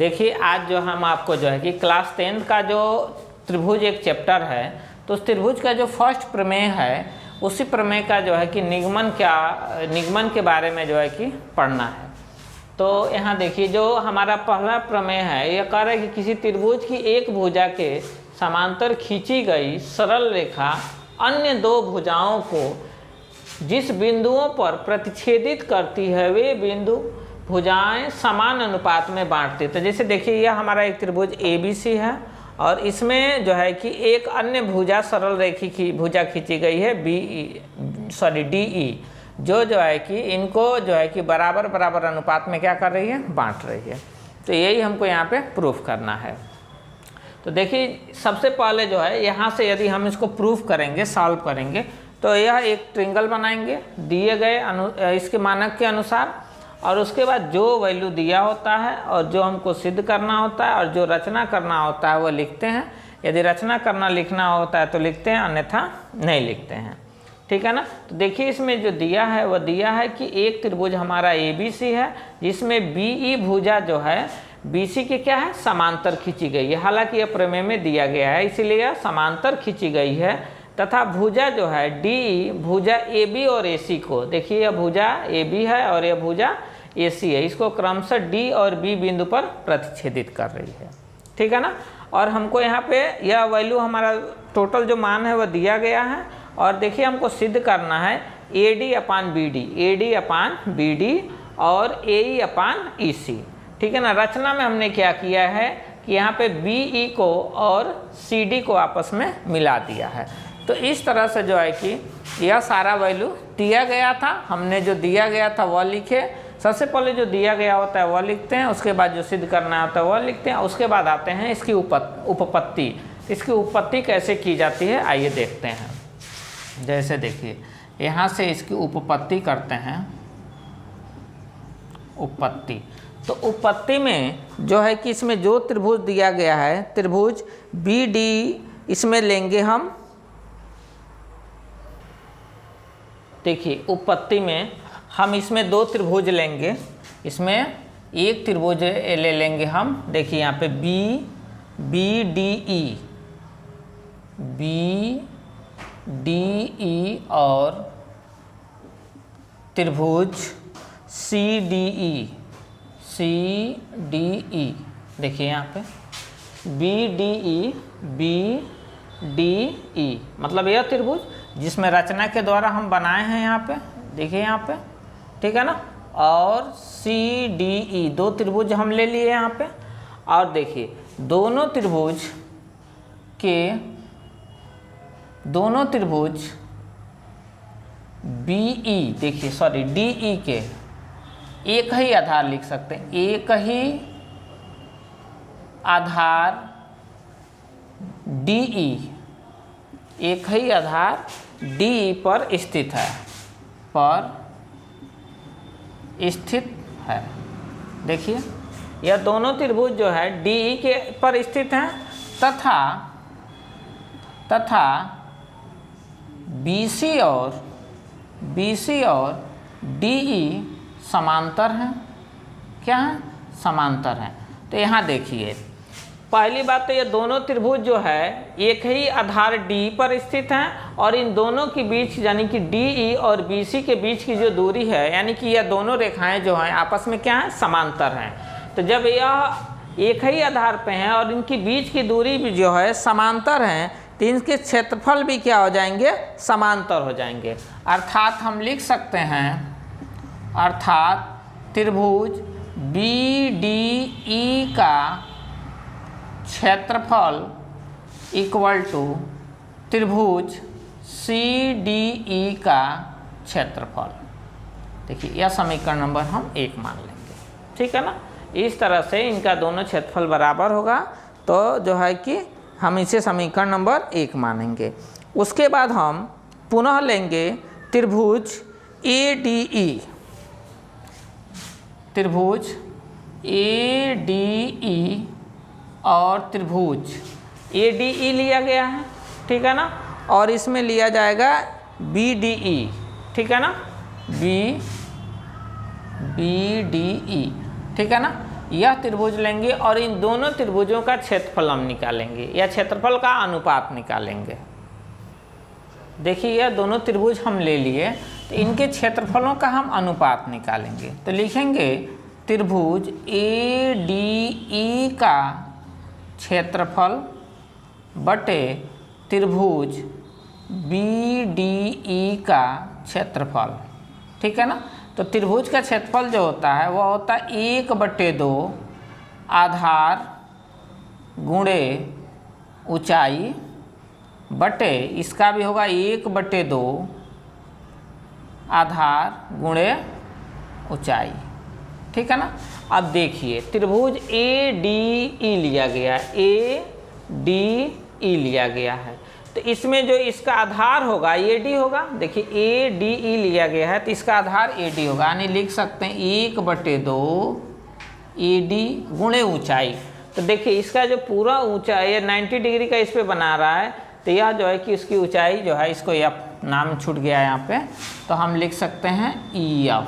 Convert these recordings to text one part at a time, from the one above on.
देखिए आज जो हम आपको जो है कि क्लास 10th का जो त्रिभुज एक चैप्टर है, तो उस त्रिभुज का जो फर्स्ट प्रमेय है उसी प्रमेय का जो है कि निगमन के बारे में जो है कि पढ़ना है। तो यहाँ देखिए जो हमारा पहला प्रमेय है यह कह रहा है कि किसी त्रिभुज की एक भुजा के समांतर खींची गई सरल रेखा अन्य दो भुजाओं को जिस बिंदुओं पर प्रतिच्छेदित करती है वे बिंदु भुजाएं समान अनुपात में बांटती है। तो जैसे देखिए यह हमारा एक त्रिभुज ABC है और इसमें जो है कि एक अन्य भुजा सरल रेखी की भुजा खींची गई है DE, जो है कि इनको जो है कि बराबर बराबर अनुपात में क्या कर रही है, बांट रही है। तो यही हमको यहाँ पे प्रूफ करना है। तो देखिए सबसे पहले जो है यहाँ से यदि हम इसको प्रूफ करेंगे, सॉल्व करेंगे, तो यह एक ट्रिंगल बनाएंगे दिए गए इसके मानक के अनुसार, और उसके बाद जो वैल्यू दिया होता है और जो हमको सिद्ध करना होता है और जो रचना करना होता है वो लिखते हैं। यदि रचना करना लिखना होता है तो लिखते हैं, अन्यथा नहीं लिखते हैं। ठीक है ना। तो देखिए इसमें जो दिया है वह दिया है कि एक त्रिभुज हमारा ABC है जिसमें BE भुजा जो है BC के क्या है, समांतर खींची गई है। हालांकि यह प्रमेय में दिया गया है इसीलिए यह समांतर खींची गई है, तथा भुजा जो है DE भुजा AB और AC को, देखिए यह भुजा AB है और यह भुजा AC है, इसको क्रमशः D और B बिंदु पर प्रतिच्छेदित कर रही है। ठीक है ना। और हमको यहाँ पे यह वैल्यू हमारा टोटल जो मान है वह दिया गया है, और देखिए हमको सिद्ध करना है AD अपान BD और AE अपान EC। ठीक है ना। रचना में हमने क्या किया है कि यहाँ पे BE को और CD को आपस में मिला दिया है। तो इस तरह से जो है कि यह सारा वैल्यू दिया गया था, हमने जो दिया गया था वह लिखे। सबसे पहले जो दिया गया होता है वह लिखते हैं, उसके बाद जो सिद्ध करना होता है वह लिखते हैं, उसके बाद आते हैं इसकी उपपत्ति। इसकी उपपत्ति कैसे की जाती है आइए देखते हैं। जैसे देखिए यहाँ से इसकी उपपत्ति करते हैं, उपपत्ति। तो उपपत्ति में जो है कि इसमें जो त्रिभुज दिया गया है त्रिभुज BD, इसमें लेंगे हम, देखिए उपपत्ति में हम इसमें दो त्रिभुज लेंगे, इसमें एक त्रिभुज ले लेंगे हम। देखिए यहाँ पे BDE और त्रिभुज CDE। देखिए यहाँ पे BDE मतलब यह त्रिभुज जिसमें रचना के द्वारा हम बनाए हैं यहाँ पे, देखिए यहाँ पे। ठीक है ना। और CDE दो त्रिभुज हम ले लिए यहाँ पे, और देखिए दोनों त्रिभुज DE के एक ही आधार लिख सकते हैं, एक ही आधार DE, एक ही आधार DE पर स्थित है, देखिए यह दोनों त्रिभुज जो है DE के पर स्थित हैं, तथा BC और DE समांतर हैं। क्या है, समांतर हैं। तो यहाँ देखिए पहली बात तो ये दोनों त्रिभुज जो है एक ही आधार D पर स्थित हैं, और इन दोनों के बीच यानी कि DE और BC के बीच की जो दूरी है, यानी कि यह दोनों रेखाएं जो हैं आपस में क्या है, समांतर हैं। तो जब यह एक ही आधार पे हैं और इनकी बीच की दूरी भी जो है समांतर हैं, तो इनके क्षेत्रफल भी क्या हो जाएंगे, समांतर हो जाएंगे। अर्थात हम लिख सकते हैं, अर्थात त्रिभुज BDE का क्षेत्रफल इक्वल टू त्रिभुज CDE का क्षेत्रफल। देखिए यह समीकरण नंबर हम 1 मान लेंगे। ठीक है ना। इस तरह से इनका दोनों क्षेत्रफल बराबर होगा, तो जो है कि हम इसे समीकरण नंबर 1 मानेंगे। उसके बाद हम पुनः लेंगे त्रिभुज ADE, त्रिभुज ADE और त्रिभुज ADE लिया गया है। ठीक है ना। और इसमें लिया जाएगा BDE। ठीक है ना, BDE। ठीक है ना। यह त्रिभुज लेंगे और इन दोनों त्रिभुजों का क्षेत्रफल हम निकालेंगे या क्षेत्रफल का अनुपात निकालेंगे। देखिए यह दोनों त्रिभुज हम ले लिए, तो इनके क्षेत्रफलों का हम अनुपात निकालेंगे। तो लिखेंगे त्रिभुज ADE का क्षेत्रफल बटे त्रिभुज BDE का क्षेत्रफल, ठीक है ना। तो त्रिभुज का क्षेत्रफल जो होता है वह होता है 1/2 आधार गुणे ऊंचाई बटे, इसका भी होगा 1/2 आधार गुणे ऊंचाई, ठीक है ना। अब देखिए त्रिभुज ADE लिया गया है, ADE लिया गया है, तो इसमें जो इसका आधार होगा AD होगा। देखिए ADE लिया गया है तो इसका आधार AD होगा, यानी लिख सकते हैं 1/2 AD गुणे ऊंचाई। तो देखिए इसका जो पूरा ऊंचाई है 90 डिग्री का इस पे बना रहा है, तो यह जो है कि इसकी ऊंचाई जो है, इसको यह नाम छूट गया है यहाँ पे, तो हम लिख सकते हैं EF।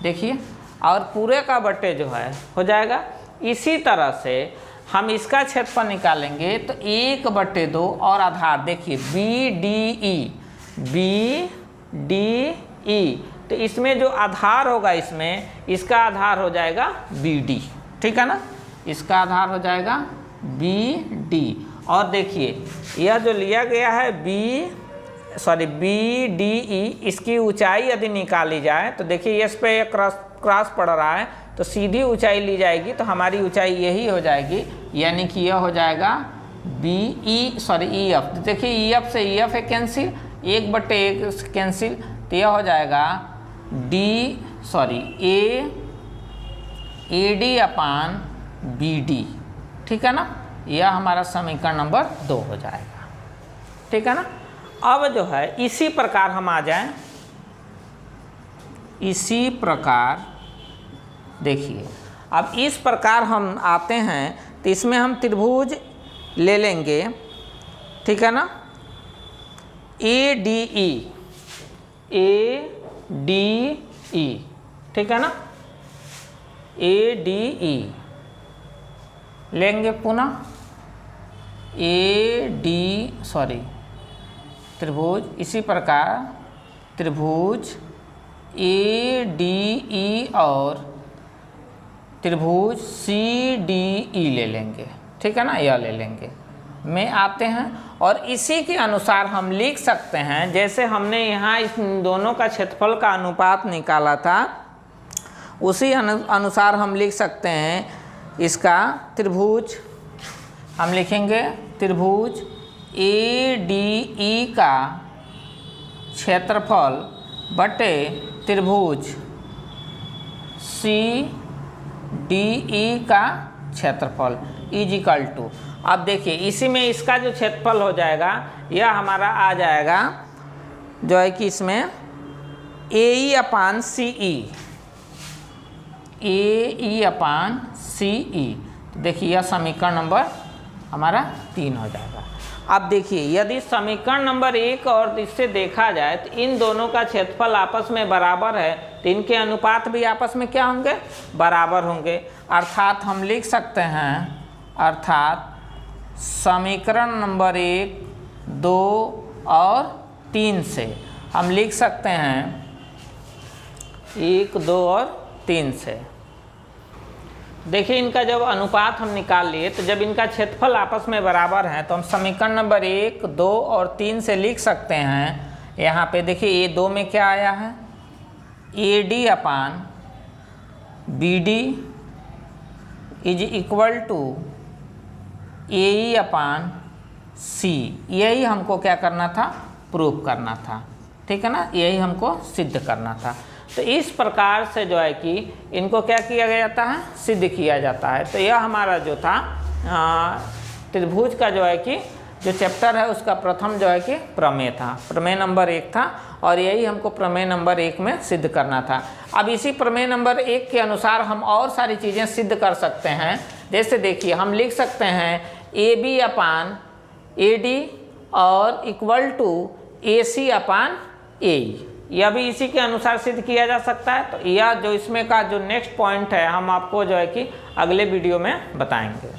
देखिए और पूरे का बटे जो है हो जाएगा। इसी तरह से हम इसका क्षेत्रफल निकालेंगे, तो 1/2 और आधार देखिए BDE, तो इसमें जो आधार होगा इसका आधार हो जाएगा BD, ठीक है ना, इसका आधार हो जाएगा BD। और देखिए यह जो लिया गया है BDE, इसकी ऊंचाई यदि निकाली जाए तो देखिए इस पे क्रॉस पड़ रहा है, तो सीधी ऊंचाई ली जाएगी तो हमारी ऊंचाई यही हो जाएगी, यानी कि यह हो जाएगा EF। देखिए EF से EF है कैंसिल, 1/1 कैंसिल, तो यह हो जाएगा AD/BD, ठीक है ना। यह हमारा समीकरण नंबर 2 हो जाएगा, ठीक है ना। अब जो है इसी प्रकार हम आ जाएं, इसी प्रकार देखिए अब इस प्रकार हम आते हैं, तो इसमें हम त्रिभुज ले लेंगे, ठीक है ना, ADE, ठीक है ना, ADE लेंगे पुनः त्रिभुज, इसी प्रकार त्रिभुज ADE और त्रिभुज CDE ले लेंगे, ठीक है ना, यह ले लेंगे में आते हैं। और इसी के अनुसार हम लिख सकते हैं, जैसे हमने यहाँ इस दोनों का क्षेत्रफल का अनुपात निकाला था, उसी अनुसार हम लिख सकते हैं इसका त्रिभुज। हम लिखेंगे त्रिभुज ADE का क्षेत्रफल बटे त्रिभुज CDE का क्षेत्रफल इजिकल टू। अब देखिए इसी में इसका जो क्षेत्रफल हो जाएगा यह हमारा आ जाएगा जो है कि इसमें AE/CE। तो देखिए यह समीकरण नंबर हमारा 3 हो जाएगा। अब देखिए यदि समीकरण नंबर 1 और इससे देखा जाए तो इन दोनों का क्षेत्रफल आपस में बराबर है, तो इनके अनुपात भी आपस में क्या होंगे, बराबर होंगे। अर्थात हम लिख सकते हैं, अर्थात समीकरण नंबर 1, 2 और 3 से हम लिख सकते हैं 1, 2 और 3 से। देखिए इनका जब अनुपात हम निकाल लिए, तो जब इनका क्षेत्रफल आपस में बराबर है तो हम समीकरण नंबर 1, 2 और 3 से लिख सकते हैं। यहाँ पे देखिए ये 2 में क्या आया है, AD/BD is equal to AE/C। यही हमको क्या करना था, प्रूव करना था, ठीक है ना, यही हमको सिद्ध करना था। तो इस प्रकार से जो है कि इनको क्या किया जाता है, सिद्ध किया जाता है। तो यह हमारा जो था त्रिभुज का जो है कि जो चैप्टर है उसका प्रथम जो है कि प्रमेय था, प्रमेय नंबर 1 था, और यही हमको प्रमेय नंबर 1 में सिद्ध करना था। अब इसी प्रमेय नंबर 1 के अनुसार हम और सारी चीज़ें सिद्ध कर सकते हैं। जैसे देखिए हम लिख सकते हैं AB/AD और इक्वल टू AC/AE, यह भी इसी के अनुसार सिद्ध किया जा सकता है। तो यह जो इसमें का जो नेक्स्ट पॉइंट है हम आपको जो है कि अगले वीडियो में बताएंगे।